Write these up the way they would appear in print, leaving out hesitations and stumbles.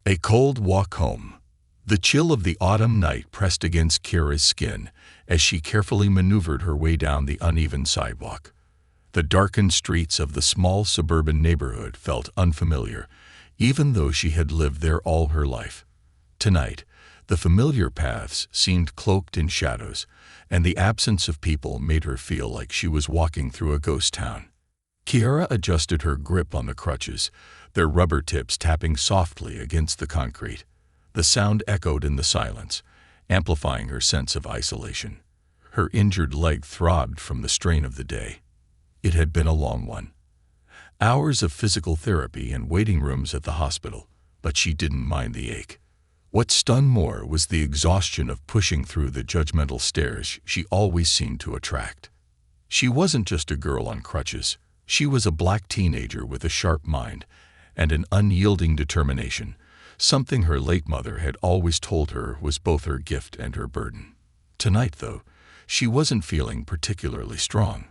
A cold walk home. The chill of the autumn night pressed against Kira's skin as she carefully maneuvered her way down the uneven sidewalk. The darkened streets of the small suburban neighborhood felt unfamiliar, even though she had lived there all her life. Tonight, the familiar paths seemed cloaked in shadows, and the absence of people made her feel like she was walking through a ghost town. Kira adjusted her grip on the crutches, their rubber tips tapping softly against the concrete. The sound echoed in the silence, amplifying her sense of isolation. Her injured leg throbbed from the strain of the day. It had been a long one. Hours of physical therapy and waiting rooms at the hospital, but she didn't mind the ache. What stunned more was the exhaustion of pushing through the judgmental stares she always seemed to attract. She wasn't just a girl on crutches. She was a black teenager with a sharp mind and an unyielding determination, something her late mother had always told her was both her gift and her burden. Tonight, though, she wasn't feeling particularly strong.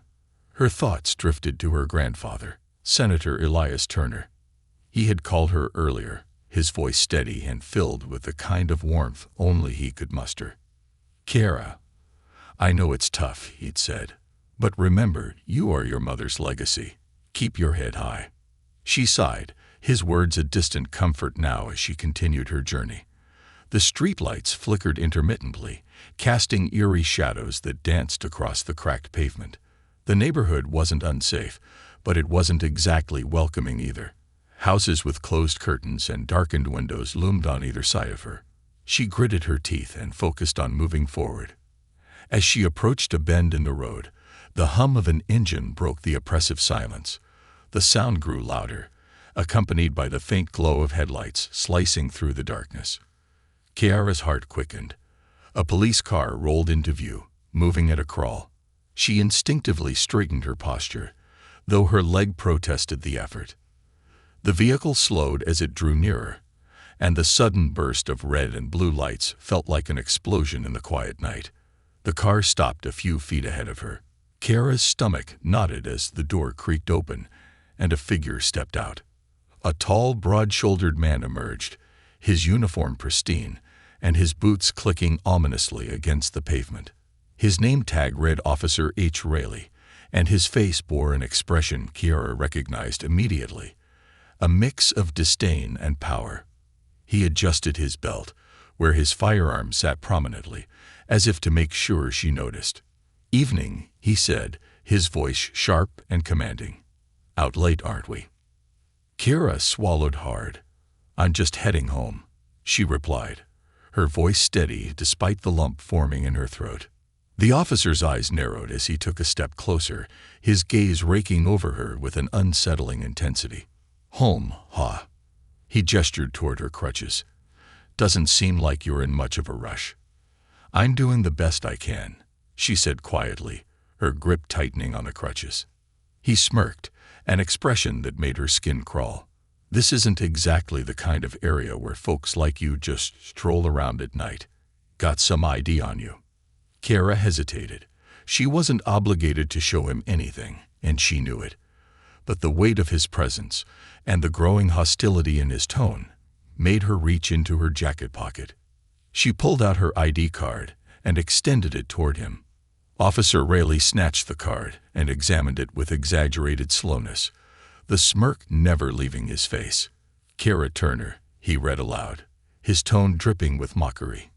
Her thoughts drifted to her grandfather, Senator Elias Turner. He had called her earlier, his voice steady and filled with the kind of warmth only he could muster. "Kira, I know it's tough," he'd said, "but remember, you are your mother's legacy. Keep your head high." She sighed, his words a distant comfort now as she continued her journey. The streetlights flickered intermittently, casting eerie shadows that danced across the cracked pavement. The neighborhood wasn't unsafe, but it wasn't exactly welcoming either. Houses with closed curtains and darkened windows loomed on either side of her. She gritted her teeth and focused on moving forward. As she approached a bend in the road, the hum of an engine broke the oppressive silence. The sound grew louder, accompanied by the faint glow of headlights slicing through the darkness. Kiara's heart quickened. A police car rolled into view, moving at a crawl. She instinctively straightened her posture, though her leg protested the effort. The vehicle slowed as it drew nearer, and the sudden burst of red and blue lights felt like an explosion in the quiet night. The car stopped a few feet ahead of her. Kiara's stomach knotted as the door creaked open, and a figure stepped out. A tall, broad-shouldered man emerged, his uniform pristine, and his boots clicking ominously against the pavement. His name tag read Officer H. Rayleigh, and his face bore an expression Kiara recognized immediately, a mix of disdain and power. He adjusted his belt, where his firearm sat prominently, as if to make sure she noticed. "Evening," he said, his voice sharp and commanding. "Out late, aren't we?" Kira swallowed hard. "I'm just heading home," she replied, her voice steady despite the lump forming in her throat. The officer's eyes narrowed as he took a step closer, his gaze raking over her with an unsettling intensity. "Home, huh?" He gestured toward her crutches. "Doesn't seem like you're in much of a rush." "I'm doing the best I can," she said quietly, her grip tightening on the crutches. He smirked, an expression that made her skin crawl. "This isn't exactly the kind of area where folks like you just stroll around at night. Got some ID on you?" Kira hesitated. She wasn't obligated to show him anything, and she knew it. But the weight of his presence, and the growing hostility in his tone, made her reach into her jacket pocket. She pulled out her ID card and extended it toward him. Officer Rayleigh snatched the card and examined it with exaggerated slowness, the smirk never leaving his face. "Kira Turner," he read aloud, his tone dripping with mockery.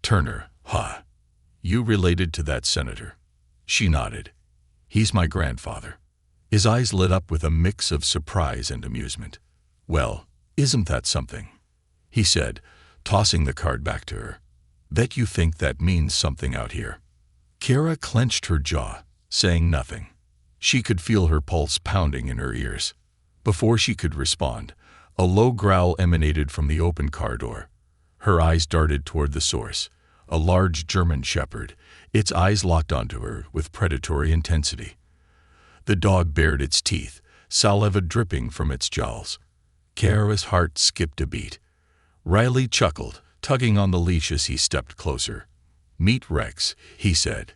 "Turner, huh? You related to that senator?" She nodded. "He's my grandfather." His eyes lit up with a mix of surprise and amusement. "Well, isn't that something?" he said, tossing the card back to her. "Bet you think that means something out here." Kira clenched her jaw, saying nothing. She could feel her pulse pounding in her ears. Before she could respond, a low growl emanated from the open car door. Her eyes darted toward the source, a large German shepherd, its eyes locked onto her with predatory intensity. The dog bared its teeth, saliva dripping from its jowls. Kira's heart skipped a beat. Riley chuckled, tugging on the leash as he stepped closer. "Meet Rex," he said.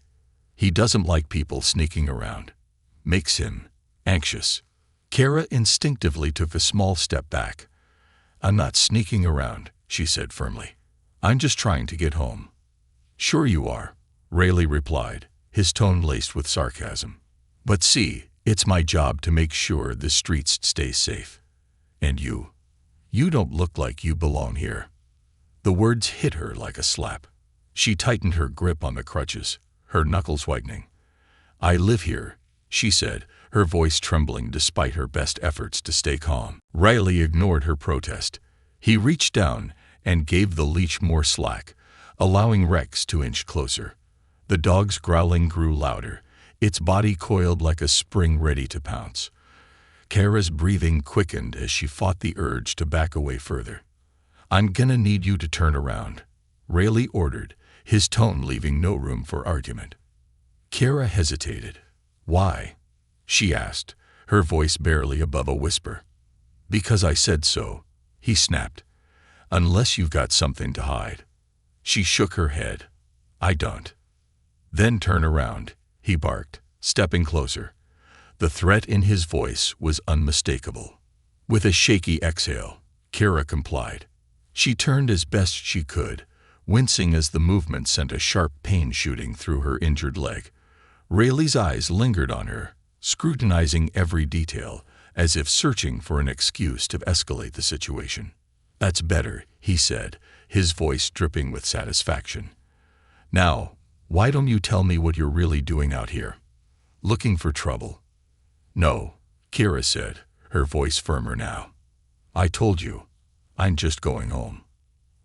"He doesn't like people sneaking around. Makes him anxious." Kira instinctively took a small step back. I'm not sneaking around, she said firmly. I'm just trying to get home. Sure you are, Rayleigh replied, his tone laced with sarcasm. But see, it's my job to make sure the streets stay safe. And you don't look like you belong here. The words hit her like a slap. She tightened her grip on the crutches, her knuckles whitening. I live here, she said, her voice trembling despite her best efforts to stay calm. Rayleigh ignored her protest. He reached down and gave the leash more slack, allowing Rex to inch closer. The dog's growling grew louder, its body coiled like a spring ready to pounce. Kara's breathing quickened as she fought the urge to back away further. I'm gonna need you to turn around, Rayleigh ordered, his tone leaving no room for argument. Kara hesitated. Why? She asked, her voice barely above a whisper. Because I said so, he snapped. Unless you've got something to hide. She shook her head. I don't. Then turn around, he barked, stepping closer. The threat in his voice was unmistakable. With a shaky exhale, Kara complied. She turned as best she could, wincing as the movement sent a sharp pain shooting through her injured leg. Rayleigh's eyes lingered on her, scrutinizing every detail, as if searching for an excuse to escalate the situation. That's better, he said, his voice dripping with satisfaction. Now, why don't you tell me what you're really doing out here? Looking for trouble? No, Kara said, her voice firmer now. I told you, I'm just going home.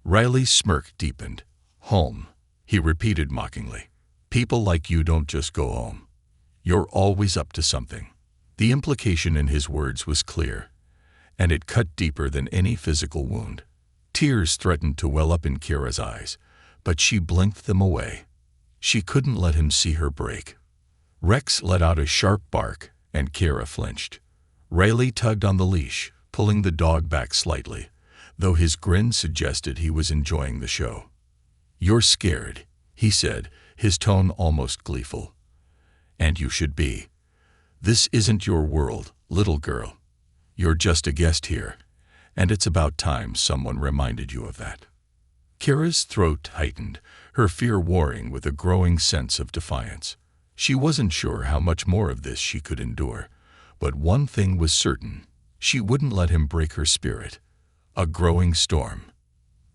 Rayleigh's smirk deepened. Home, he repeated mockingly. People like you don't just go home. You're always up to something. The implication in his words was clear, and it cut deeper than any physical wound. Tears threatened to well up in Kara's eyes, but she blinked them away. She couldn't let him see her break. Rex let out a sharp bark, and Kara flinched. Rayleigh tugged on the leash, pulling the dog back slightly, though his grin suggested he was enjoying the show. You're scared, he said, his tone almost gleeful. And you should be. This isn't your world, little girl. You're just a guest here, and it's about time someone reminded you of that. Kara's throat tightened, her fear warring with a growing sense of defiance. She wasn't sure how much more of this she could endure, but one thing was certain. She wouldn't let him break her spirit. A growing storm.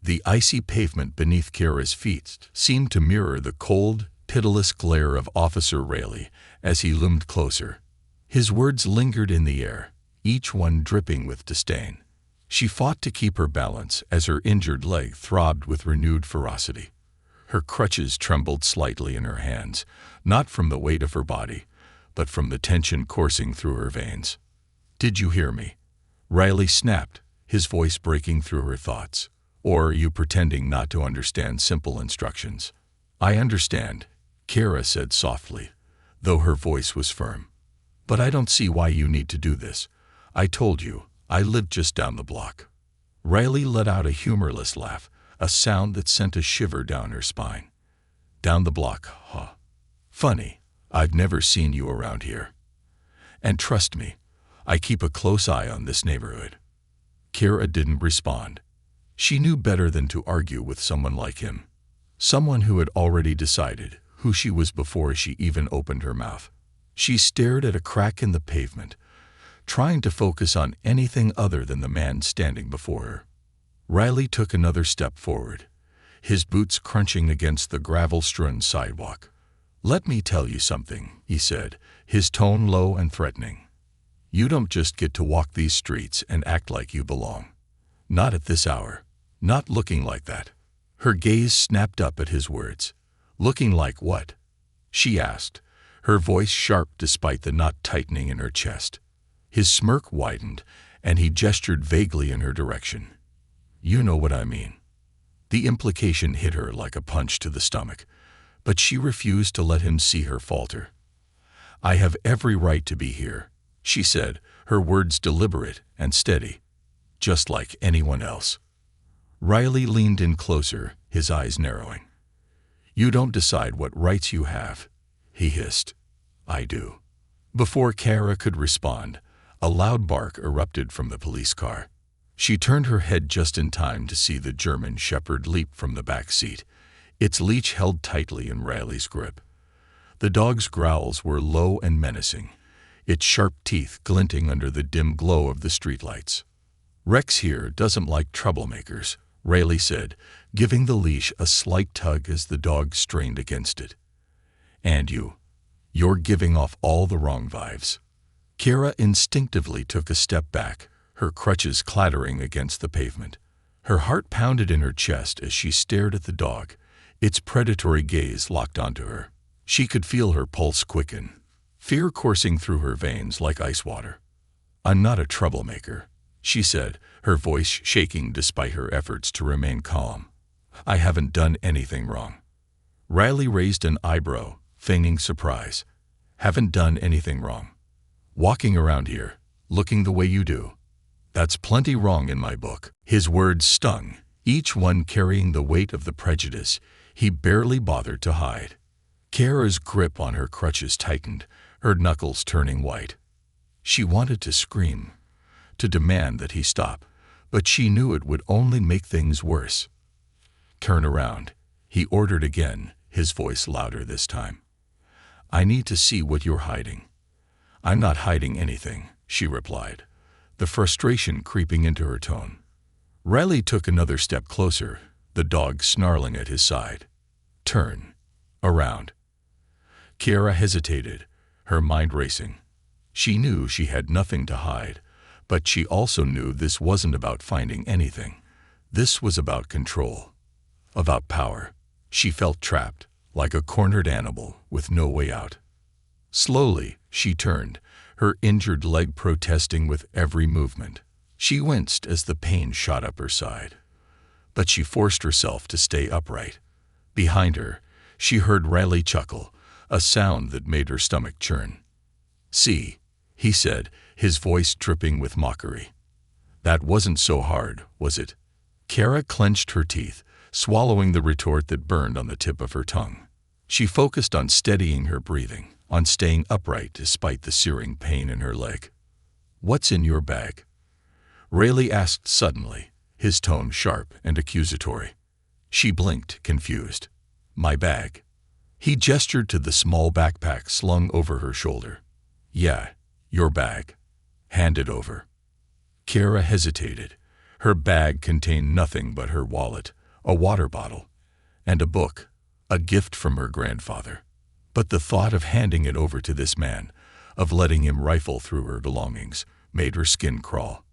The icy pavement beneath Kara's feet seemed to mirror the cold, pitiless glare of Officer Rayleigh as he loomed closer. His words lingered in the air, each one dripping with disdain. She fought to keep her balance as her injured leg throbbed with renewed ferocity. Her crutches trembled slightly in her hands, not from the weight of her body, but from the tension coursing through her veins. Did you hear me? Rayleigh snapped, his voice breaking through her thoughts. Or are you pretending not to understand simple instructions? I understand, Kara said softly, though her voice was firm. But I don't see why you need to do this. I told you, I live just down the block. Rayleigh let out a humorless laugh, a sound that sent a shiver down her spine. Down the block, huh? Funny, I've never seen you around here. And trust me, I keep a close eye on this neighborhood. Kara didn't respond. She knew better than to argue with someone like him. Someone who had already decided who she was before she even opened her mouth. She stared at a crack in the pavement, trying to focus on anything other than the man standing before her. Rayleigh took another step forward, his boots crunching against the gravel-strewn sidewalk. Let me tell you something, he said, his tone low and threatening. You don't just get to walk these streets and act like you belong. Not at this hour. Not looking like that. Her gaze snapped up at his words. Looking like what? She asked, her voice sharp despite the knot tightening in her chest. His smirk widened, and he gestured vaguely in her direction. You know what I mean. The implication hit her like a punch to the stomach, but she refused to let him see her falter. I have every right to be here, she said, her words deliberate and steady, just like anyone else. Rayleigh leaned in closer, his eyes narrowing. You don't decide what rights you have, he hissed. I do. Before Kara could respond, a loud bark erupted from the police car. She turned her head just in time to see the German Shepherd leap from the back seat, its leash held tightly in Riley's grip. The dog's growls were low and menacing, its sharp teeth glinting under the dim glow of the streetlights. "Rex here doesn't like troublemakers," Riley said, giving the leash a slight tug as the dog strained against it. "And you're giving off all the wrong vibes." Kara instinctively took a step back, her crutches clattering against the pavement. Her heart pounded in her chest as she stared at the dog, its predatory gaze locked onto her. She could feel her pulse quicken, fear coursing through her veins like ice water. "I'm not a troublemaker," she said, her voice shaking despite her efforts to remain calm. "I haven't done anything wrong." Riley raised an eyebrow, feigning surprise. "Haven't done anything wrong? Walking around here, looking the way you do. That's plenty wrong in my book." His words stung, each one carrying the weight of the prejudice he barely bothered to hide. Kara's grip on her crutches tightened, her knuckles turning white. She wanted to scream, to demand that he stop, but she knew it would only make things worse. "Turn around," he ordered again, his voice louder this time. "I need to see what you're hiding." "I'm not hiding anything," she replied, the frustration creeping into her tone. Riley took another step closer, the dog snarling at his side. "Turn around." Kara hesitated, her mind racing. She knew she had nothing to hide, but she also knew this wasn't about finding anything. This was about control, about power. She felt trapped, like a cornered animal with no way out. Slowly, she turned, her injured leg protesting with every movement. She winced as the pain shot up her side, but she forced herself to stay upright. Behind her, she heard Riley chuckle, a sound that made her stomach churn. "See," he said, his voice dripping with mockery. "That wasn't so hard, was it?" Kara clenched her teeth, swallowing the retort that burned on the tip of her tongue. She focused on steadying her breathing, on staying upright despite the searing pain in her leg. "What's in your bag?" Riley asked suddenly, his tone sharp and accusatory. She blinked, confused. "My bag." He gestured to the small backpack slung over her shoulder. "Yeah, your bag. Hand it over." Kara hesitated. Her bag contained nothing but her wallet, a water bottle, and a book, a gift from her grandfather. But the thought of handing it over to this man, of letting him rifle through her belongings, made her skin crawl.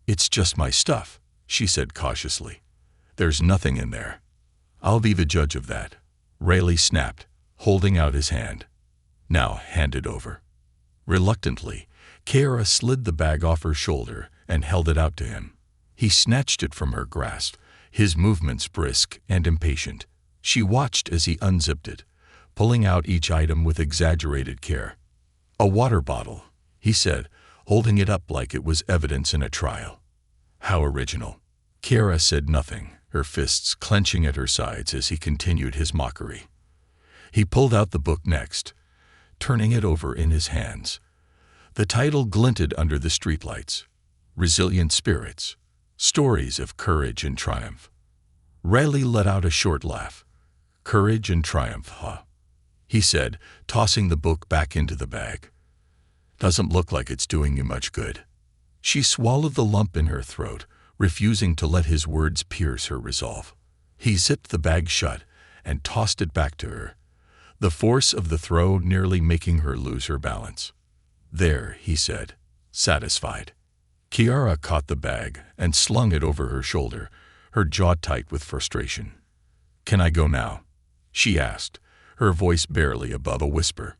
"It's just my stuff," she said cautiously. "There's nothing in there." "I'll be the judge of that," Riley snapped, holding out his hand. "Now hand it over." Reluctantly, Kara slid the bag off her shoulder and held it out to him. He snatched it from her grasp, his movements brisk and impatient. She watched as he unzipped it, pulling out each item with exaggerated care. "A water bottle," he said, holding it up like it was evidence in a trial. "How original." Kara said nothing, her fists clenching at her sides as he continued his mockery. He pulled out the book next, turning it over in his hands. The title glinted under the streetlights. "Resilient Spirits, Stories of Courage and Triumph." Riley let out a short laugh. "Courage and triumph, huh?" he said, tossing the book back into the bag. "Doesn't look like it's doing you much good." She swallowed the lump in her throat, refusing to let his words pierce her resolve. He zipped the bag shut and tossed it back to her, the force of the throw nearly making her lose her balance. "There," he said, satisfied. Kara caught the bag and slung it over her shoulder, her jaw tight with frustration. "Can I go now?" she asked, her voice barely above a whisper.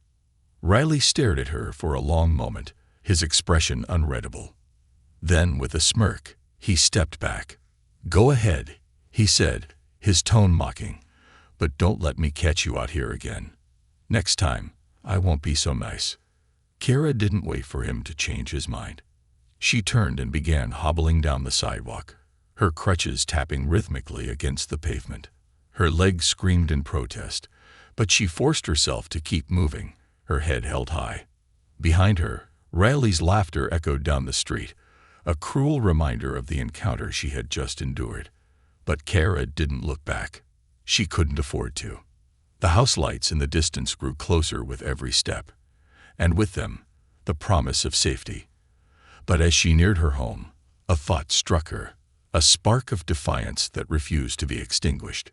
Riley stared at her for a long moment, his expression unreadable. Then, with a smirk, he stepped back. "Go ahead," he said, his tone mocking, "but don't let me catch you out here again. Next time, I won't be so nice." Kara didn't wait for him to change his mind. She turned and began hobbling down the sidewalk, her crutches tapping rhythmically against the pavement. Her legs screamed in protest, but she forced herself to keep moving, her head held high. Behind her, Riley's laughter echoed down the street, a cruel reminder of the encounter she had just endured. But Kara didn't look back. She couldn't afford to. The house lights in the distance grew closer with every step, and with them, the promise of safety. But as she neared her home, a thought struck her, a spark of defiance that refused to be extinguished.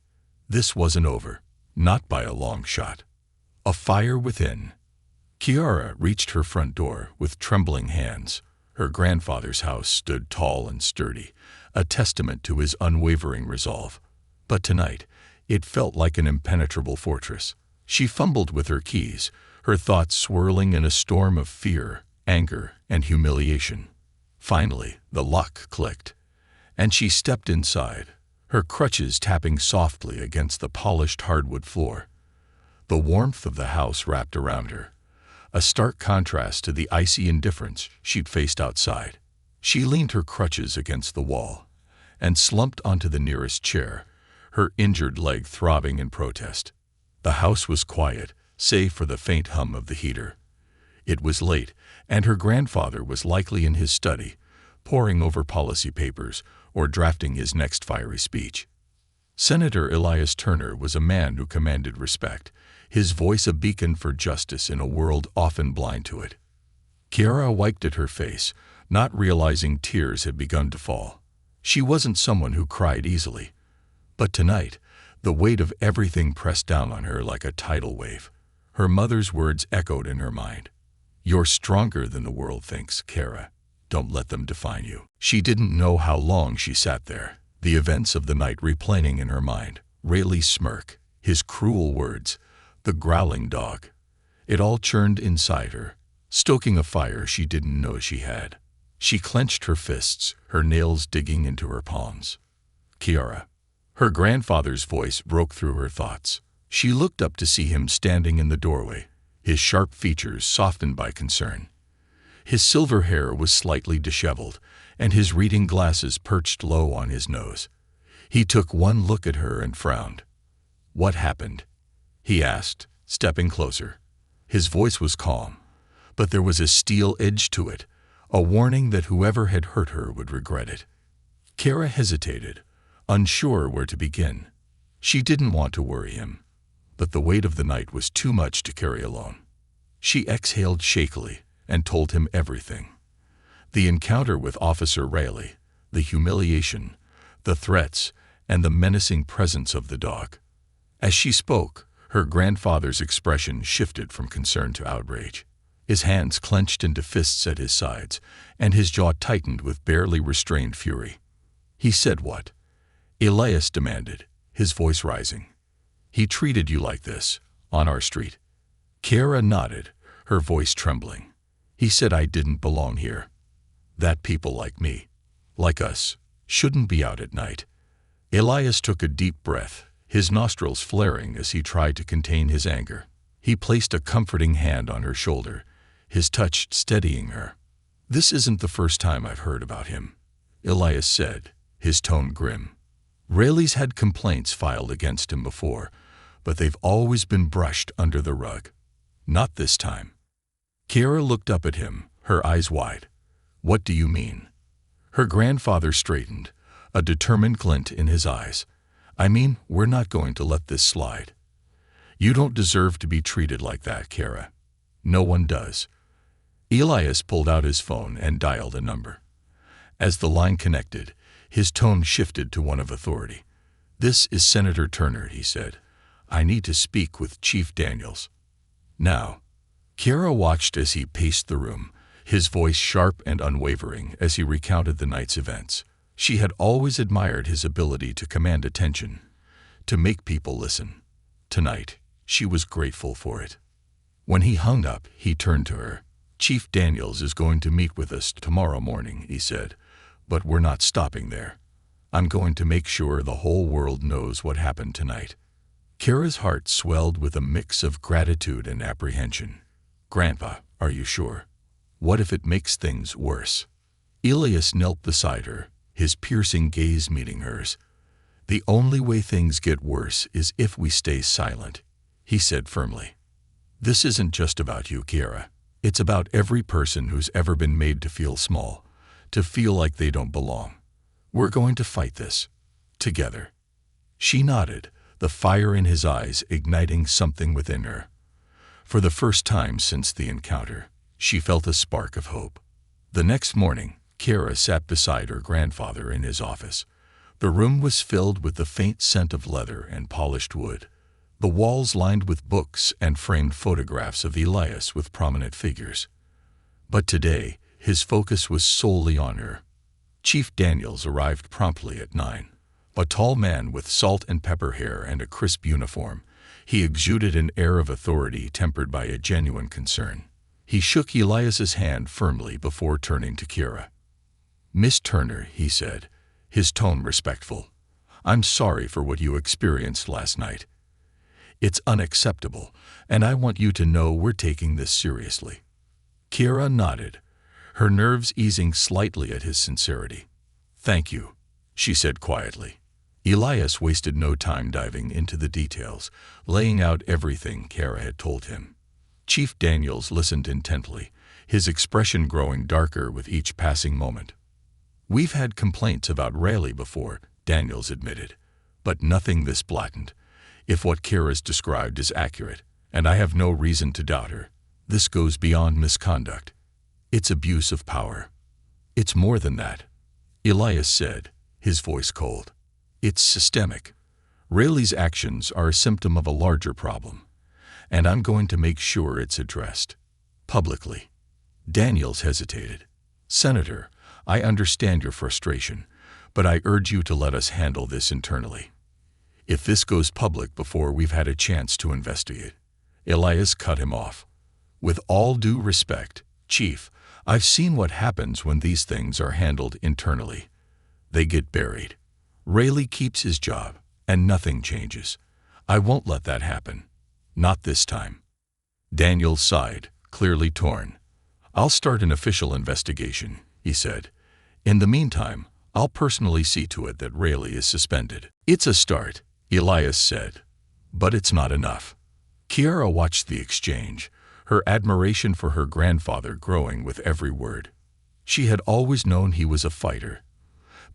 This wasn't over, not by a long shot. A fire within. Kiara reached her front door with trembling hands. Her grandfather's house stood tall and sturdy, a testament to his unwavering resolve. But tonight, it felt like an impenetrable fortress. She fumbled with her keys, her thoughts swirling in a storm of fear, anger, and humiliation. Finally, the lock clicked, and she stepped inside, her crutches tapping softly against the polished hardwood floor. The warmth of the house wrapped around her, a stark contrast to the icy indifference she'd faced outside. She leaned her crutches against the wall and slumped onto the nearest chair, her injured leg throbbing in protest. The house was quiet, save for the faint hum of the heater. It was late, and her grandfather was likely in his study, poring over policy papers or drafting his next fiery speech. Senator Elias Turner was a man who commanded respect, his voice a beacon for justice in a world often blind to it. Kiara wiped at her face, not realizing tears had begun to fall. She wasn't someone who cried easily. But tonight, the weight of everything pressed down on her like a tidal wave. Her mother's words echoed in her mind. "You're stronger than the world thinks, Kara. Don't let them define you." She didn't know how long she sat there, the events of the night replaying in her mind. Rayleigh's smirk, his cruel words, the growling dog. It all churned inside her, stoking a fire she didn't know she had. She clenched her fists, her nails digging into her palms. "Kiara." Her grandfather's voice broke through her thoughts. She looked up to see him standing in the doorway, his sharp features softened by concern. His silver hair was slightly disheveled, and his reading glasses perched low on his nose. He took one look at her and frowned. "What happened?" he asked, stepping closer. His voice was calm, but there was a steel edge to it, a warning that whoever had hurt her would regret it. Kara hesitated, unsure where to begin. She didn't want to worry him, but the weight of the night was too much to carry alone. She exhaled shakily and told him everything. The encounter with Officer Rayleigh, the humiliation, the threats, and the menacing presence of the dog. As she spoke, her grandfather's expression shifted from concern to outrage. His hands clenched into fists at his sides, and his jaw tightened with barely restrained fury. "He said what?" Elias demanded, his voice rising. "He treated you like this, on our street?" Kara nodded, her voice trembling. "He said I didn't belong here. That people like me, like us, shouldn't be out at night." Elias took a deep breath, his nostrils flaring as he tried to contain his anger. He placed a comforting hand on her shoulder, his touch steadying her. "This isn't the first time I've heard about him," Elias said, his tone grim. "Rayleigh's had complaints filed against him before, but they've always been brushed under the rug. Not this time." Kara looked up at him, her eyes wide. "What do you mean?" Her grandfather straightened, a determined glint in his eyes. "I mean, we're not going to let this slide. You don't deserve to be treated like that, Kara. No one does." Elias pulled out his phone and dialed a number. As the line connected, his tone shifted to one of authority. "This is Senator Turner," he said. "I need to speak with Chief Daniels." "Now." Kara watched as he paced the room, his voice sharp and unwavering as he recounted the night's events. She had always admired his ability to command attention, to make people listen. Tonight, she was grateful for it. When he hung up, he turned to her. "Chief Daniels is going to meet with us tomorrow morning," he said, "but we're not stopping there. I'm going to make sure the whole world knows what happened tonight." Kara's heart swelled with a mix of gratitude and apprehension. "Grandpa, are you sure? What if it makes things worse?" Elias knelt beside her, his piercing gaze meeting hers. "The only way things get worse is if we stay silent," he said firmly. "This isn't just about you, Kiara. It's about every person who's ever been made to feel small, to feel like they don't belong. We're going to fight this. Together. She nodded, the fire in his eyes igniting something within her. For the first time since the encounter, she felt a spark of hope. The next morning, Kara sat beside her grandfather in his office. The room was filled with the faint scent of leather and polished wood, the walls lined with books and framed photographs of Elias with prominent figures. But today, his focus was solely on her. Chief Daniels arrived promptly at 9. A tall man with salt and pepper hair and a crisp uniform, he exuded an air of authority tempered by a genuine concern. He shook Elias's hand firmly before turning to Kira. "Miss Turner," he said, his tone respectful, "I'm sorry for what you experienced last night. It's unacceptable, and I want you to know we're taking this seriously." Kira nodded, her nerves easing slightly at his sincerity. "Thank you," she said quietly. Elias wasted no time diving into the details, laying out everything Kara had told him. Chief Daniels listened intently, his expression growing darker with each passing moment. "We've had complaints about Rayleigh before," Daniels admitted, "but nothing this blatant. If what Kara's described is accurate, and I have no reason to doubt her, this goes beyond misconduct. It's abuse of power. It's more than that," Elias said, his voice cold. "It's systemic. Rayleigh's actions are a symptom of a larger problem, and I'm going to make sure it's addressed. Publicly." Daniels hesitated. "Senator, I understand your frustration, but I urge you to let us handle this internally. If this goes public before we've had a chance to investigate." Elias cut him off. "With all due respect, Chief, I've seen what happens when these things are handled internally. They get buried. Rayleigh keeps his job, and nothing changes. I won't let that happen. Not this time." Daniels sighed, clearly torn. "I'll start an official investigation," he said. "In the meantime, I'll personally see to it that Rayleigh is suspended." "It's a start," Elias said, "but it's not enough." Kiara watched the exchange, her admiration for her grandfather growing with every word. She had always known he was a fighter,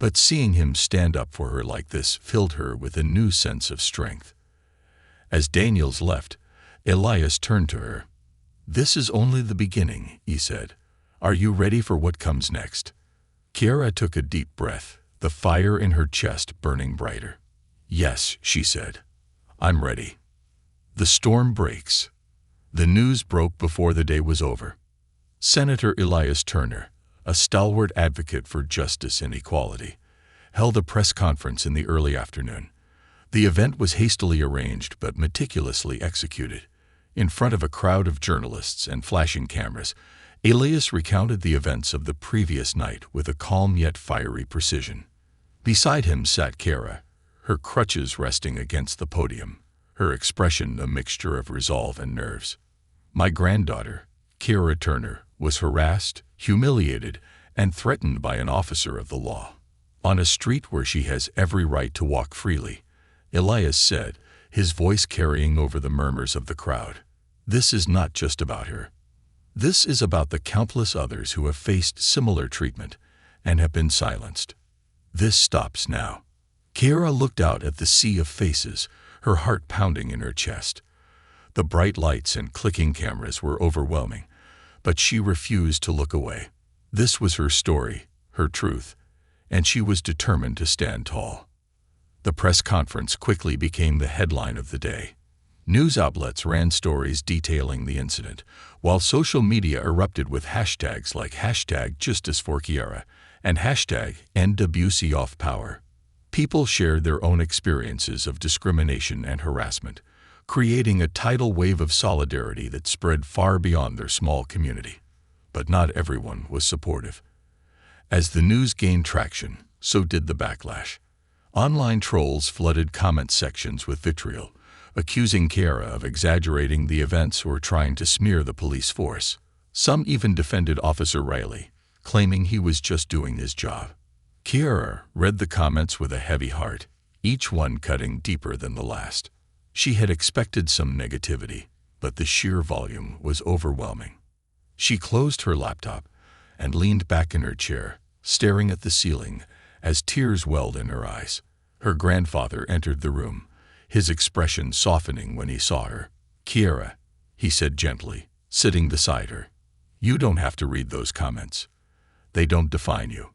but seeing him stand up for her like this filled her with a new sense of strength. As Daniels left, Elias turned to her. "This is only the beginning," he said. "Are you ready for what comes next?" Kiara took a deep breath, the fire in her chest burning brighter. "Yes," she said. "I'm ready." The storm breaks. The news broke before the day was over. Senator Elias Turner, a stalwart advocate for justice and equality, held a press conference in the early afternoon. The event was hastily arranged but meticulously executed. In front of a crowd of journalists and flashing cameras, Elias recounted the events of the previous night with a calm yet fiery precision. Beside him sat Kara, her crutches resting against the podium, her expression a mixture of resolve and nerves. My granddaughter, Kara Turner, was harassed, humiliated, and threatened by an officer of the law. On a street where she has every right to walk freely, Elias said, his voice carrying over the murmurs of the crowd. This is not just about her. This is about the countless others who have faced similar treatment and have been silenced. This stops now. Kara looked out at the sea of faces, her heart pounding in her chest. The bright lights and clicking cameras were overwhelming, but she refused to look away. This was her story, her truth, and she was determined to stand tall. The press conference quickly became the headline of the day. News outlets ran stories detailing the incident, while social media erupted with hashtags like #JusticeForKiara and #EndAbuseOfPower. People shared their own experiences of discrimination and harassment, creating a tidal wave of solidarity that spread far beyond their small community. But not everyone was supportive. As the news gained traction, so did the backlash. Online trolls flooded comment sections with vitriol, accusing Kara of exaggerating the events or trying to smear the police force. Some even defended Officer Rayleigh, claiming he was just doing his job. Kara read the comments with a heavy heart, each one cutting deeper than the last. She had expected some negativity, but the sheer volume was overwhelming. She closed her laptop and leaned back in her chair, staring at the ceiling as tears welled in her eyes. Her grandfather entered the room, his expression softening when he saw her. "Kiara," he said gently, sitting beside her. "You don't have to read those comments. They don't define you."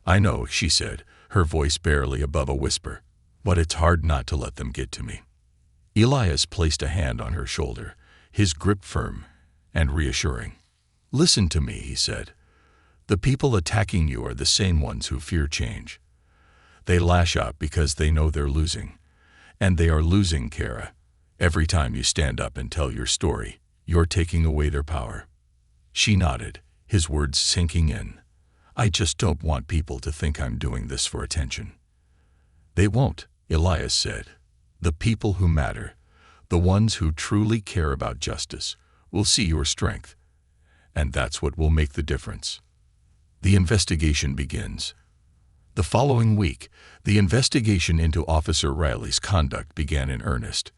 "I know," she said, her voice barely above a whisper, "but it's hard not to let them get to me." Elias placed a hand on her shoulder, his grip firm and reassuring. "Listen to me," he said. "The people attacking you are the same ones who fear change. They lash out because they know they're losing. And they are losing, Kara. Every time you stand up and tell your story, you're taking away their power." She nodded, his words sinking in. "I just don't want people to think I'm doing this for attention." "They won't," Elias said. "The people who matter, the ones who truly care about justice, will see your strength. And that's what will make the difference." The investigation begins. The following week, the investigation into Officer Riley's conduct began in earnest.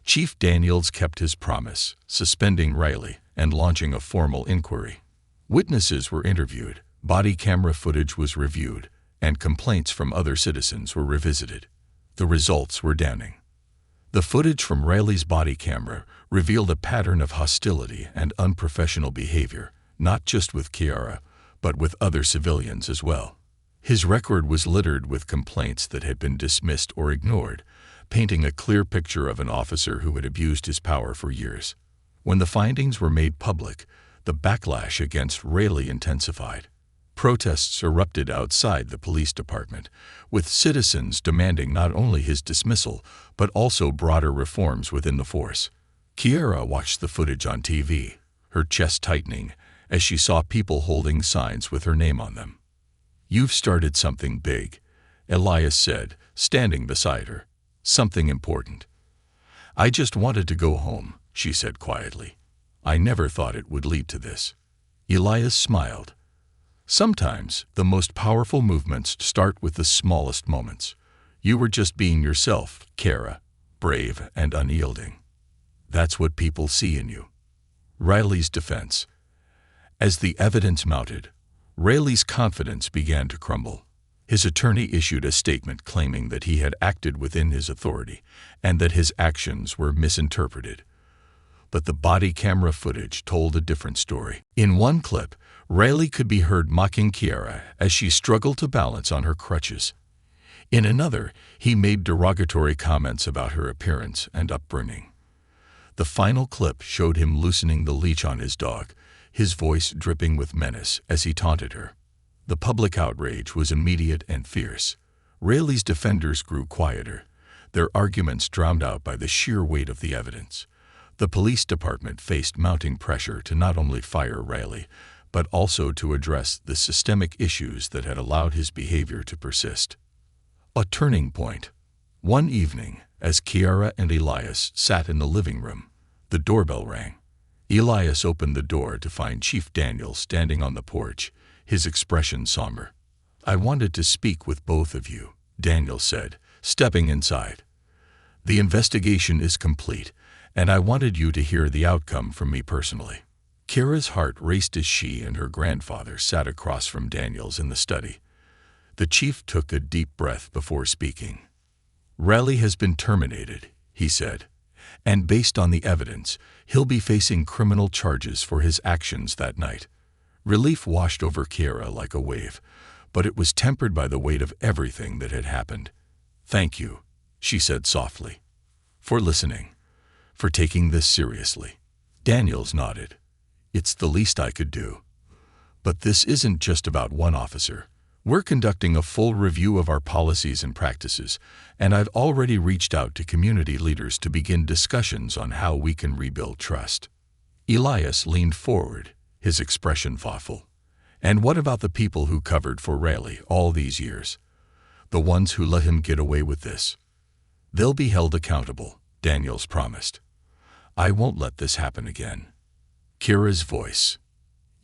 Chief Daniels kept his promise, suspending Riley and launching a formal inquiry. Witnesses were interviewed, body camera footage was reviewed, and complaints from other citizens were revisited. The results were damning. The footage from Riley's body camera revealed a pattern of hostility and unprofessional behavior, not just with Kiara, but with other civilians as well. His record was littered with complaints that had been dismissed or ignored, painting a clear picture of an officer who had abused his power for years. When the findings were made public, the backlash against Riley intensified. Protests erupted outside the police department, with citizens demanding not only his dismissal, but also broader reforms within the force. Kiara watched the footage on TV, her chest tightening as she saw people holding signs with her name on them. "You've started something big," Elias said, standing beside her. "Something important." "I just wanted to go home," she said quietly. "I never thought it would lead to this." Elias smiled. "Sometimes the most powerful movements start with the smallest moments. You were just being yourself, Kara, brave and unyielding. That's what people see in you." Riley's defense. As the evidence mounted, Riley's confidence began to crumble. His attorney issued a statement claiming that he had acted within his authority and that his actions were misinterpreted. But the body camera footage told a different story. In one clip, Riley could be heard mocking Kiara as she struggled to balance on her crutches. In another, he made derogatory comments about her appearance and upbringing. The final clip showed him loosening the leash on his dog, his voice dripping with menace as he taunted her. The public outrage was immediate and fierce. Riley's defenders grew quieter, their arguments drowned out by the sheer weight of the evidence. The police department faced mounting pressure to not only fire Riley, but also to address the systemic issues that had allowed his behavior to persist. A turning point. One evening, as Kiara and Elias sat in the living room, the doorbell rang. Elias opened the door to find Chief Daniels standing on the porch, his expression somber. "I wanted to speak with both of you," Daniels said, stepping inside. "The investigation is complete, and I wanted you to hear the outcome from me personally." Kara's heart raced as she and her grandfather sat across from Daniels in the study. The chief took a deep breath before speaking. "Riley has been terminated," he said, "and based on the evidence, he'll be facing criminal charges for his actions that night." Relief washed over Kara like a wave, but it was tempered by the weight of everything that had happened. "Thank you," she said softly, "for listening, for taking this seriously." Daniels nodded. "It's the least I could do. But this isn't just about one officer. We're conducting a full review of our policies and practices, and I've already reached out to community leaders to begin discussions on how we can rebuild trust." Elias leaned forward, his expression thoughtful. "And what about the people who covered for Riley all these years? The ones who let him get away with this?" "They'll be held accountable," Daniels promised. "I won't let this happen again." Kara's voice.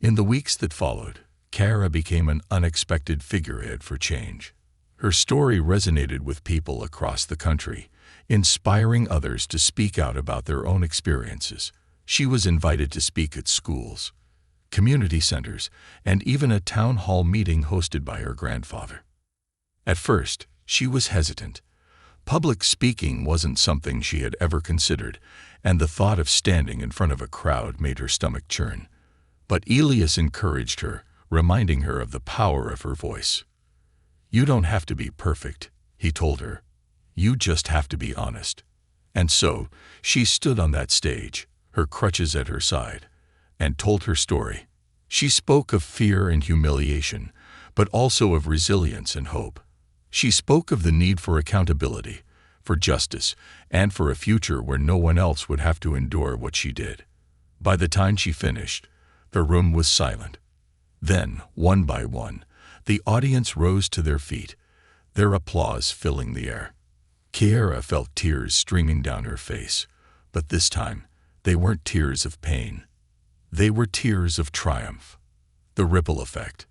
In the weeks that followed, Kara became an unexpected figurehead for change. Her story resonated with people across the country, inspiring others to speak out about their own experiences. She was invited to speak at schools, community centers, and even a town hall meeting hosted by her grandfather. At first, she was hesitant. Public speaking wasn't something she had ever considered, and the thought of standing in front of a crowd made her stomach churn. But Elias encouraged her, reminding her of the power of her voice. "You don't have to be perfect," he told her. "You just have to be honest." And so, she stood on that stage, her crutches at her side, and told her story. She spoke of fear and humiliation, but also of resilience and hope. She spoke of the need for accountability, for justice, and for a future where no one else would have to endure what she did. By the time she finished, the room was silent. Then, one by one, the audience rose to their feet, their applause filling the air. Kiara felt tears streaming down her face, but this time, they weren't tears of pain. They were tears of triumph. The ripple effect.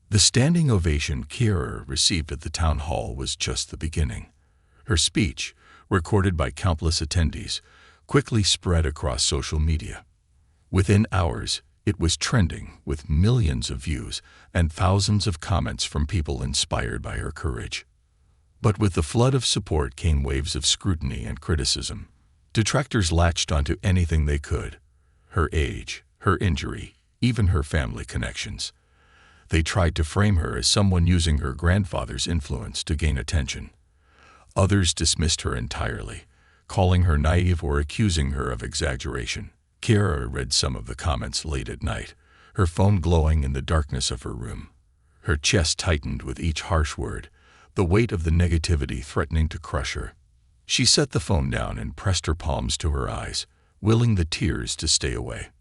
The standing ovation Kiara received at the town hall was just the beginning. Her speech, recorded by countless attendees, quickly spread across social media. Within hours, it was trending with millions of views and thousands of comments from people inspired by her courage. But with the flood of support came waves of scrutiny and criticism. Detractors latched onto anything they could: her age, her injury, even her family connections. They tried to frame her as someone using her grandfather's influence to gain attention. Others dismissed her entirely, calling her naive or accusing her of exaggeration. Kiara read some of the comments late at night, her phone glowing in the darkness of her room. Her chest tightened with each harsh word, the weight of the negativity threatening to crush her. She set the phone down and pressed her palms to her eyes, willing the tears to stay away.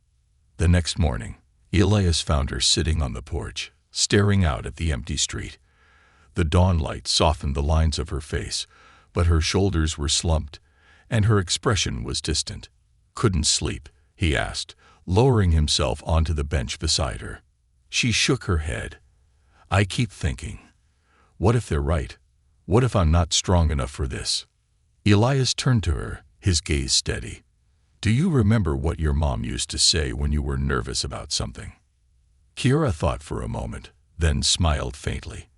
The next morning, Elias found her sitting on the porch, staring out at the empty street. The dawn light softened the lines of her face, but her shoulders were slumped, and her expression was distant. "Couldn't sleep?" he asked, lowering himself onto the bench beside her. She shook her head. "I keep thinking, what if they're right? What if I'm not strong enough for this?" Elias turned to her, his gaze steady. "Do you remember what your mom used to say when you were nervous about something?" Kiara thought for a moment, then smiled faintly.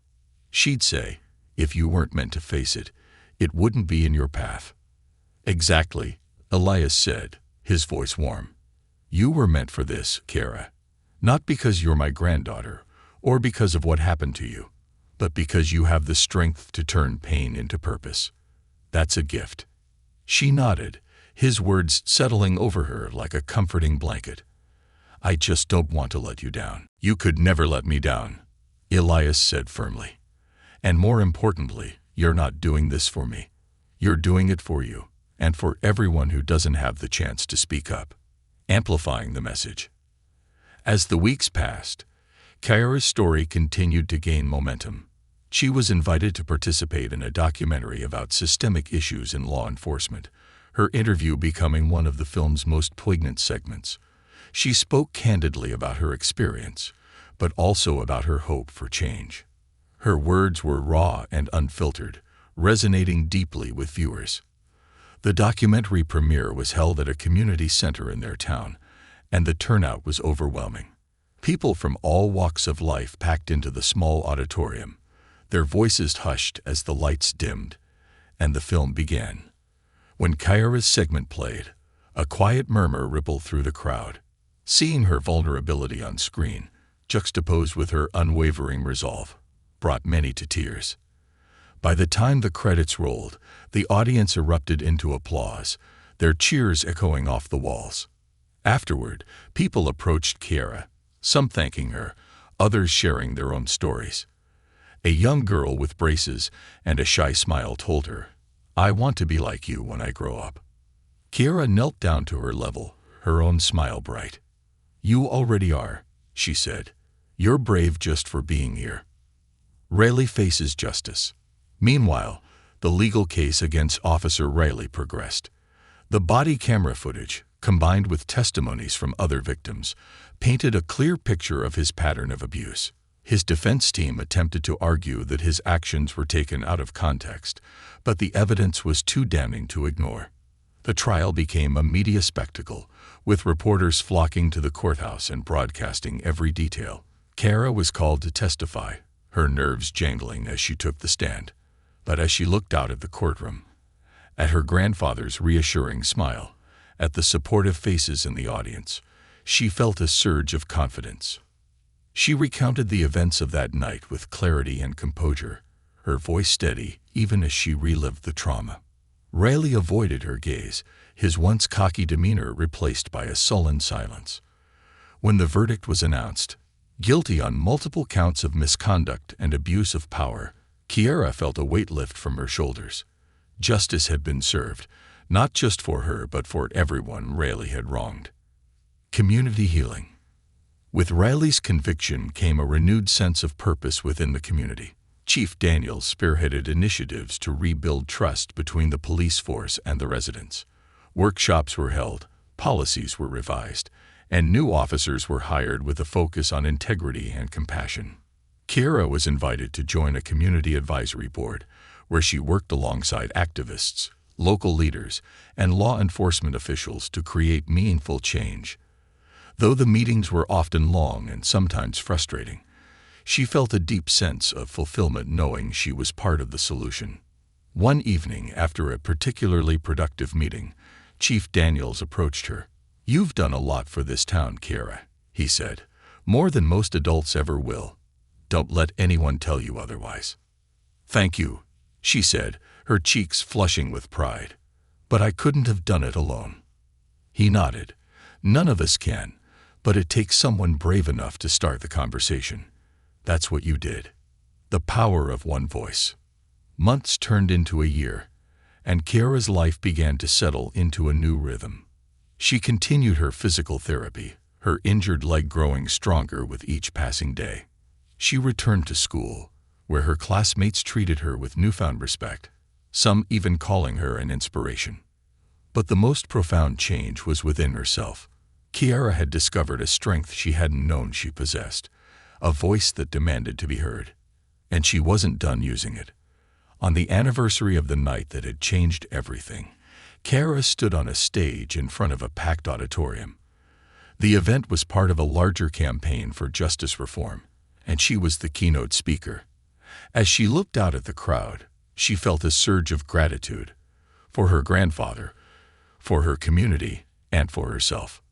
She'd say, if you weren't meant to face it, it wouldn't be in your path. "Exactly," Elias said, his voice warm. "You were meant for this, Kiara. Not because you're my granddaughter, or because of what happened to you, but because you have the strength to turn pain into purpose. That's a gift." She nodded, his words settling over her like a comforting blanket. "I just don't want to let you down." "You could never let me down," Elias said firmly. "And more importantly, you're not doing this for me. You're doing it for you, and for everyone who doesn't have the chance to speak up," amplifying the message. As the weeks passed, Kiara's story continued to gain momentum. She was invited to participate in a documentary about systemic issues in law enforcement, her interview becoming one of the film's most poignant segments. She spoke candidly about her experience, but also about her hope for change. Her words were raw and unfiltered, resonating deeply with viewers. The documentary premiere was held at a community center in their town, and the turnout was overwhelming. People from all walks of life packed into the small auditorium, their voices hushed as the lights dimmed, and the film began. When Kiara's segment played, a quiet murmur rippled through the crowd. Seeing her vulnerability on screen, juxtaposed with her unwavering resolve, brought many to tears. By the time the credits rolled, the audience erupted into applause, their cheers echoing off the walls. Afterward, people approached Kiara, some thanking her, others sharing their own stories. A young girl with braces and a shy smile told her, "I want to be like you when I grow up." Kiara knelt down to her level, her own smile bright. "You already are," she said. "You're brave just for being here." Riley faces justice. Meanwhile, the legal case against Officer Riley progressed. The body camera footage, combined with testimonies from other victims, painted a clear picture of his pattern of abuse. His defense team attempted to argue that his actions were taken out of context, but the evidence was too damning to ignore. The trial became a media spectacle, with reporters flocking to the courthouse and broadcasting every detail. Kara was called to testify, her nerves jangling as she took the stand. But as she looked out at the courtroom, at her grandfather's reassuring smile, at the supportive faces in the audience, she felt a surge of confidence. She recounted the events of that night with clarity and composure, her voice steady even as she relived the trauma. Riley avoided her gaze, his once cocky demeanor replaced by a sullen silence. When the verdict was announced, guilty on multiple counts of misconduct and abuse of power, Kiara felt a weight lift from her shoulders. Justice had been served, not just for her but for everyone Riley had wronged. Community healing. With Riley's conviction came a renewed sense of purpose within the community. Chief Daniels spearheaded initiatives to rebuild trust between the police force and the residents. Workshops were held, policies were revised, and new officers were hired with a focus on integrity and compassion. Kiara was invited to join a community advisory board, where she worked alongside activists, local leaders, and law enforcement officials to create meaningful change. Though the meetings were often long and sometimes frustrating, she felt a deep sense of fulfillment knowing she was part of the solution. One evening, after a particularly productive meeting, Chief Daniels approached her. "You've done a lot for this town, Kiara," he said, "more than most adults ever will. Don't let anyone tell you otherwise." "Thank you," she said, her cheeks flushing with pride. "But I couldn't have done it alone." He nodded. "None of us can, but it takes someone brave enough to start the conversation. That's what you did. The power of one voice." Months turned into a year, and Kiara's life began to settle into a new rhythm. She continued her physical therapy, her injured leg growing stronger with each passing day. She returned to school, where her classmates treated her with newfound respect, some even calling her an inspiration. But the most profound change was within herself. Kiara had discovered a strength she hadn't known she possessed, a voice that demanded to be heard. And she wasn't done using it. On the anniversary of the night that had changed everything, Kiara stood on a stage in front of a packed auditorium. The event was part of a larger campaign for justice reform, and she was the keynote speaker. As she looked out at the crowd, she felt a surge of gratitude for her grandfather, for her community, and for herself.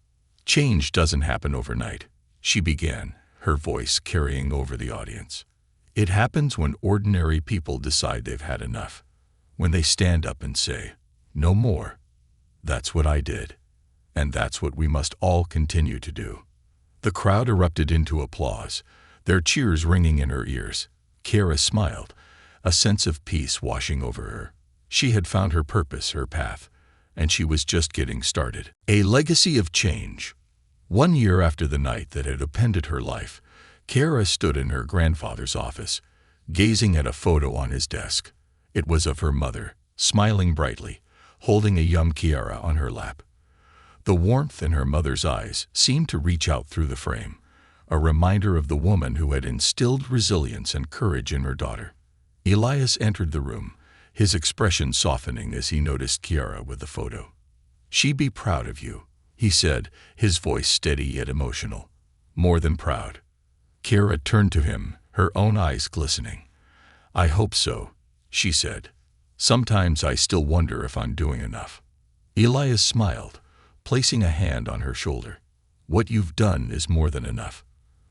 "Change doesn't happen overnight," she began, her voice carrying over the audience. "It happens when ordinary people decide they've had enough. When they stand up and say, 'No more.' That's what I did. And that's what we must all continue to do." The crowd erupted into applause, their cheers ringing in her ears. Kiara smiled, a sense of peace washing over her. She had found her purpose, her path, and she was just getting started. A legacy of change. 1 year after the night that had upended her life, Kiara stood in her grandfather's office, gazing at a photo on his desk. It was of her mother, smiling brightly, holding a young Kiara on her lap. The warmth in her mother's eyes seemed to reach out through the frame, a reminder of the woman who had instilled resilience and courage in her daughter. Elias entered the room, his expression softening as he noticed Kiara with the photo. "She'd be proud of you," he said, his voice steady yet emotional. "More than proud." Kiara turned to him, her own eyes glistening. "I hope so," she said. "Sometimes I still wonder if I'm doing enough." Elias smiled, placing a hand on her shoulder. "What you've done is more than enough.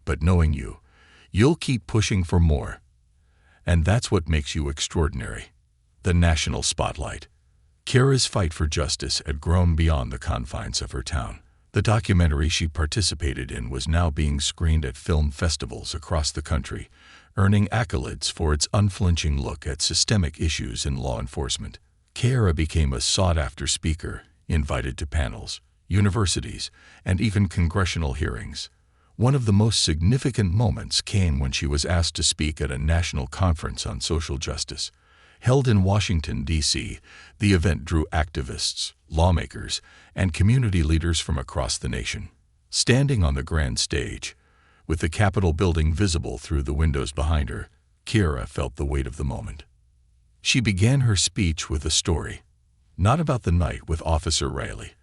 But knowing you, you'll keep pushing for more. And that's what makes you extraordinary." The national spotlight. Kiara's fight for justice had grown beyond the confines of her town. The documentary she participated in was now being screened at film festivals across the country, earning accolades for its unflinching look at systemic issues in law enforcement. Kiara became a sought-after speaker, invited to panels, universities, and even congressional hearings. One of the most significant moments came when she was asked to speak at a national conference on social justice. Held in Washington, D.C., the event drew activists, lawmakers, and community leaders from across the nation. Standing on the grand stage, with the Capitol building visible through the windows behind her, Kiara felt the weight of the moment. She began her speech with a story, Not about the night with Officer Riley,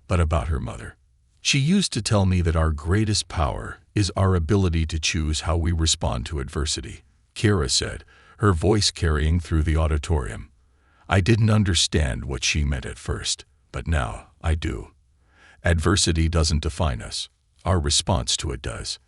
but about her mother. She used to tell me that our greatest power is our ability to choose how we respond to adversity, Kira said, her voice carrying through the auditorium. I didn't understand what she meant at first, but now I do. Adversity doesn't define us. Our response to it does.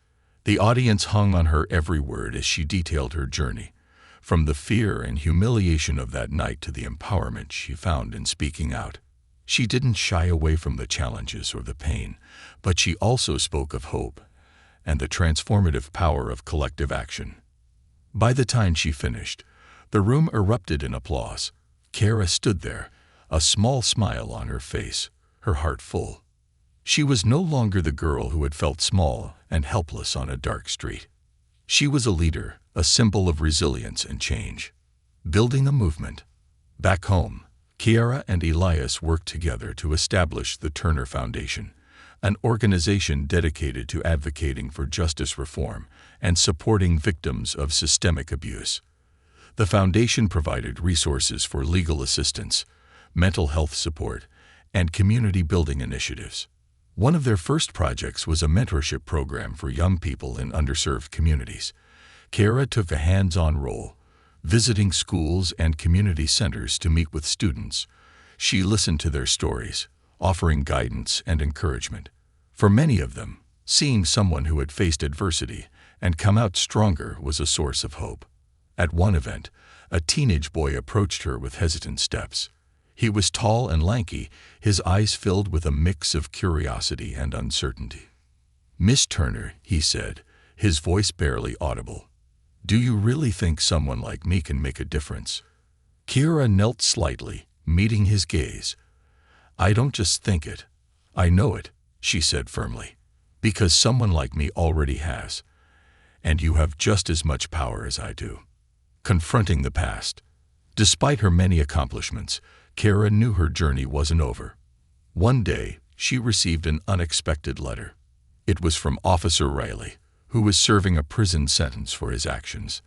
The audience hung on her every word as she detailed her journey, from the fear and humiliation of that night to the empowerment she found in speaking out. She didn't shy away from the challenges or the pain, but she also spoke of hope and the transformative power of collective action. By the time she finished, the room erupted in applause. Kara stood there, a small smile on her face, her heart full. She was no longer the girl who had felt small and helpless on a dark street. She was a leader, a symbol of resilience and change. Building a movement. Back home, Kiara and Elias worked together to establish the Turner Foundation, an organization dedicated to advocating for justice reform and supporting victims of systemic abuse. The foundation provided resources for legal assistance, mental health support, and community building initiatives. One of their first projects was a mentorship program for young people in underserved communities. Kara took a hands-on role, visiting schools and community centers to meet with students. She listened to their stories, offering guidance and encouragement. For many of them, seeing someone who had faced adversity and come out stronger was a source of hope. At one event, a teenage boy approached her with hesitant steps. He was tall and lanky, his eyes filled with a mix of curiosity and uncertainty. "Miss Turner," he said, his voice barely audible, "do you really think someone like me can make a difference?" Kira knelt slightly, meeting his gaze. "I don't just think it. I know it," she said firmly, "because someone like me already has. And you have just as much power as I do." Confronting the past. Despite her many accomplishments, Kara knew her journey wasn't over. One day, she received an unexpected letter. It was from Officer Riley, who was serving a prison sentence for his actions.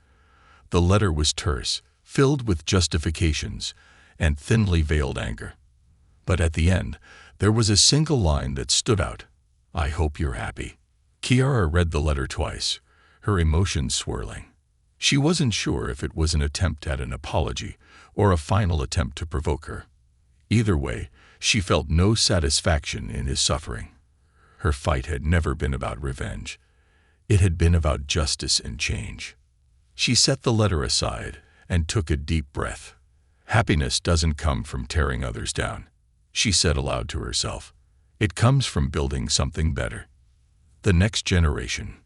The letter was terse, filled with justifications and thinly veiled anger. But at the end, there was a single line that stood out. "I hope you're happy." Kiara read the letter twice, her emotions swirling. She wasn't sure if it was an attempt at an apology or a final attempt to provoke her. Either way, she felt no satisfaction in his suffering. Her fight had never been about revenge. It had been about justice and change. She set the letter aside and took a deep breath. "Happiness doesn't come from tearing others down," she said aloud to herself. "It comes from building something better." The next generation.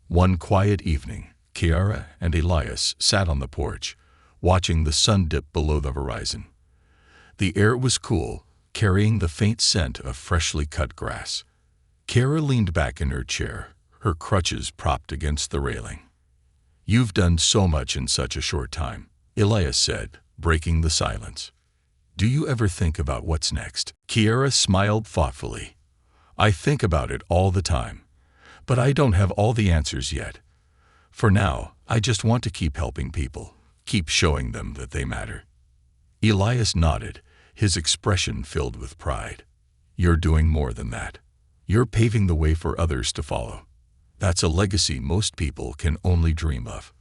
One quiet evening, Kiara and Elias sat on the porch, watching the sun dip below the horizon. The air was cool, carrying the faint scent of freshly cut grass. Kiara leaned back in her chair, her crutches propped against the railing. "You've done so much in such a short time," Elias said, breaking the silence. "Do you ever think about what's next?" Kiara smiled thoughtfully. "I think about it all the time, but I don't have all the answers yet. For now, I just want to keep helping people, keep showing them that they matter." Elias nodded, his expression filled with pride. "You're doing more than that. You're paving the way for others to follow. That's a legacy most people can only dream of."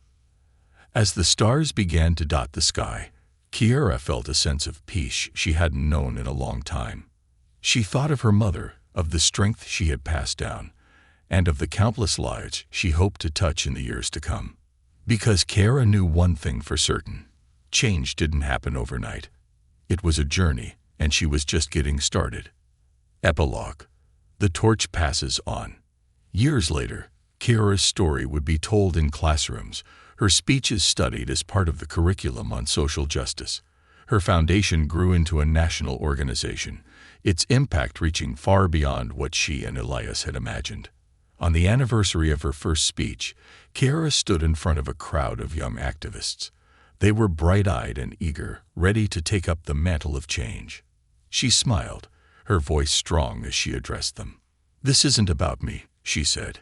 As the stars began to dot the sky, Kiara felt a sense of peace she hadn't known in a long time. She thought of her mother, of the strength she had passed down, and of the countless lives she hoped to touch in the years to come. Because Kara knew one thing for certain: change didn't happen overnight. It was a journey, and she was just getting started. Epilogue. The torch passes on. Years later, Kara's story would be told in classrooms, her speeches studied as part of the curriculum on social justice. Her foundation grew into a national organization, its impact reaching far beyond what she and Elias had imagined. On the anniversary of her first speech, Kara stood in front of a crowd of young activists. They were bright-eyed and eager, ready to take up the mantle of change. She smiled, her voice strong as she addressed them. "This isn't about me," she said.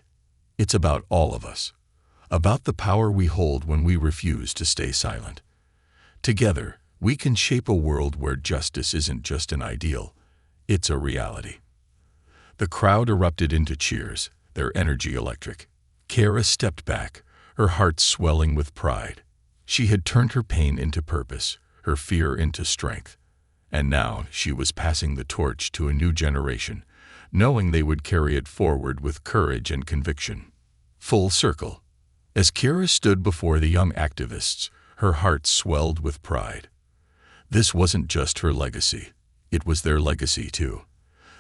"It's about all of us. About the power we hold when we refuse to stay silent. Together, We can shape a world where justice isn't just an ideal, it's a reality." The crowd erupted into cheers, their energy electric. Kara stepped back, her heart swelling with pride. She had turned her pain into purpose, her fear into strength. And now she was passing the torch to a new generation, knowing they would carry it forward with courage and conviction. Full circle. As Kara stood before the young activists, her heart swelled with pride. This wasn't just her legacy, it was their legacy too.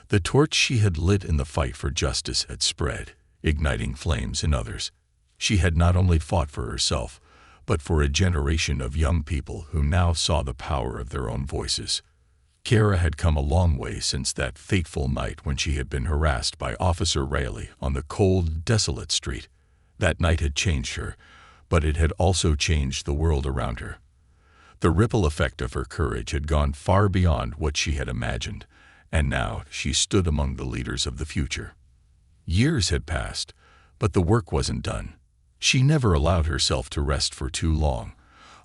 The torch she had lit in the fight for justice had spread, igniting flames in others. She had not only fought for herself, but for a generation of young people who now saw the power of their own voices. Kara had come a long way since that fateful night when she had been harassed by Officer Rayleigh on the cold, desolate street. That night had changed her, but it had also changed the world around her. The ripple effect of her courage had gone far beyond what she had imagined, and now she stood among the leaders of the future. Years had passed, but the work wasn't done. She never allowed herself to rest for too long,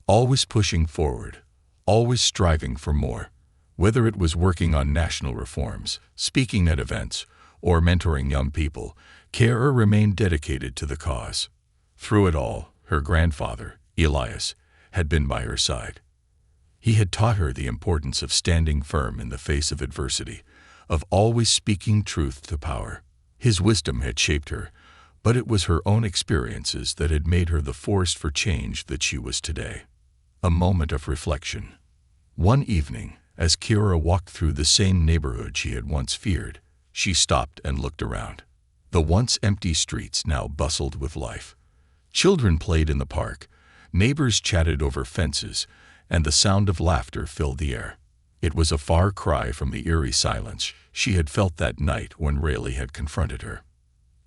always pushing forward, always striving for more. Whether it was working on national reforms, speaking at events, or mentoring young people, Kara remained dedicated to the cause. Through it all, her grandfather, Elias, had been by her side. He had taught her the importance of standing firm in the face of adversity, of always speaking truth to power. His wisdom had shaped her, but it was her own experiences that had made her the force for change that she was today. A moment of reflection. One evening, as Kara walked through the same neighborhood she had once feared, she stopped and looked around. The once empty streets now bustled with life. Children played in the park, neighbors chatted over fences, and the sound of laughter filled the air. It was a far cry from the eerie silence she had felt that night when Rayleigh had confronted her.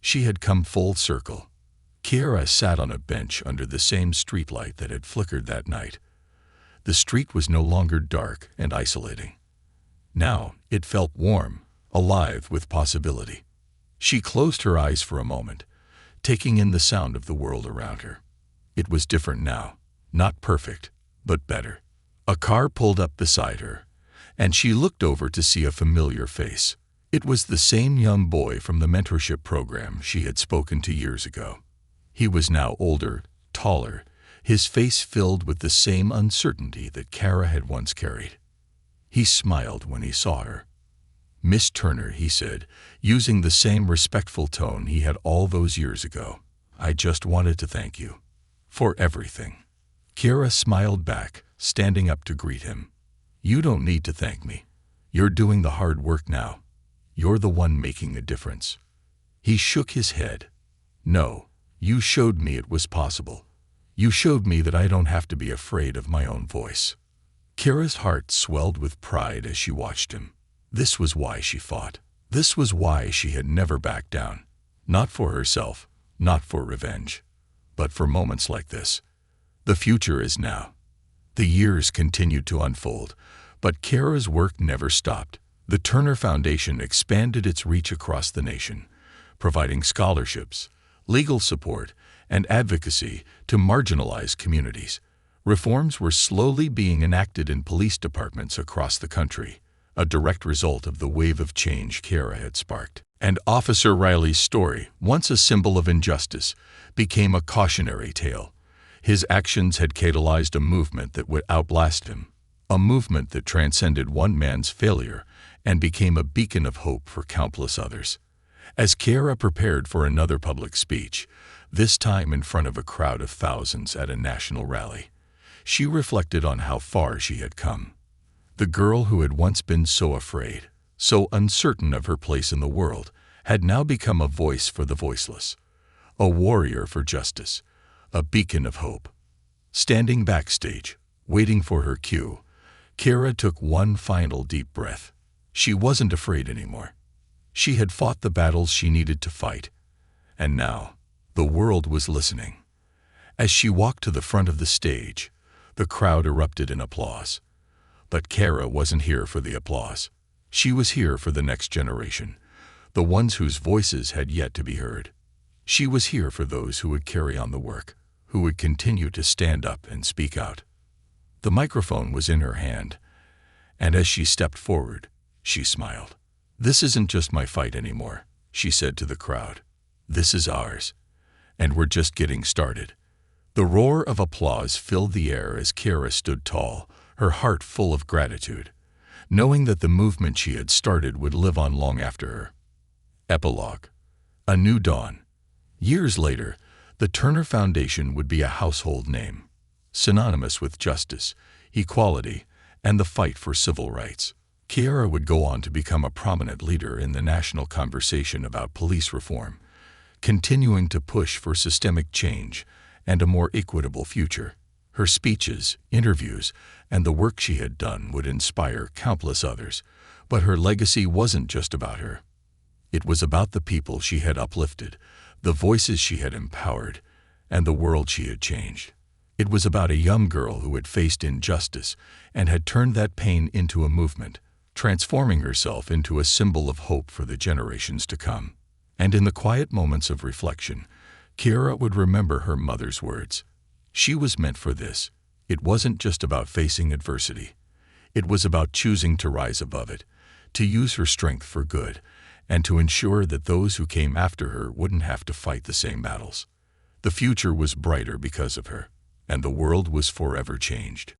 She had come full circle. Kara sat on a bench under the same streetlight that had flickered that night. The street was no longer dark and isolating. Now it felt warm, alive with possibility. She closed her eyes for a moment, taking in the sound of the world around her. It was different now, not perfect, but better. A car pulled up beside her, and she looked over to see a familiar face. It was the same young boy from the mentorship program she had spoken to years ago. He was now older, taller, his face filled with the same uncertainty that Kara had once carried. He smiled when he saw her. "Miss Turner," he said, using the same respectful tone he had all those years ago, "I just wanted to thank you for everything." Kara smiled back, standing up to greet him. "You don't need to thank me. You're doing the hard work now. You're the one making a difference." He shook his head. "No, you showed me it was possible. You showed me that I don't have to be afraid of my own voice." Kara's heart swelled with pride as she watched him. This was why she fought. This was why she had never backed down. Not for herself, not for revenge, but for moments like this. The future is now. The years continued to unfold, but Kara's work never stopped. The Turner Foundation expanded its reach across the nation, providing scholarships, legal support, and advocacy to marginalized communities. Reforms were slowly being enacted in police departments across the country, a direct result of the wave of change Kara had sparked. And Officer Riley's story, once a symbol of injustice, became a cautionary tale. His actions had catalyzed a movement that would outlast him, a movement that transcended one man's failure and became a beacon of hope for countless others. As Kara prepared for another public speech, this time in front of a crowd of thousands at a national rally, she reflected on how far she had come. The girl who had once been so afraid, so uncertain of her place in the world, had now become a voice for the voiceless, a warrior for justice, a beacon of hope. Standing backstage, waiting for her cue, Kara took one final deep breath. She wasn't afraid anymore. She had fought the battles she needed to fight, and now the world was listening. As she walked to the front of the stage, the crowd erupted in applause. But Kara wasn't here for the applause. She was here for the next generation, the ones whose voices had yet to be heard. She was here for those who would carry on the work, who would continue to stand up and speak out. The microphone was in her hand, and as she stepped forward, she smiled. "This isn't just my fight anymore," she said to the crowd. "This is ours, and we're just getting started." The roar of applause filled the air as Kiara stood tall, her heart full of gratitude, knowing that the movement she had started would live on long after her. Epilogue. A new dawn. Years later, the Turner Foundation would be a household name, synonymous with justice, equality, and the fight for civil rights. Kiara would go on to become a prominent leader in the national conversation about police reform, continuing to push for systemic change and a more equitable future. Her speeches, interviews, and the work she had done would inspire countless others, but her legacy wasn't just about her. It was about the people she had uplifted, the voices she had empowered, and the world she had changed. It was about a young girl who had faced injustice and had turned that pain into a movement, transforming herself into a symbol of hope for the generations to come. And in the quiet moments of reflection, Kiara would remember her mother's words. She was meant for this. It wasn't just about facing adversity. It was about choosing to rise above it, to use her strength for good, and to ensure that those who came after her wouldn't have to fight the same battles. The future was brighter because of her, and the world was forever changed.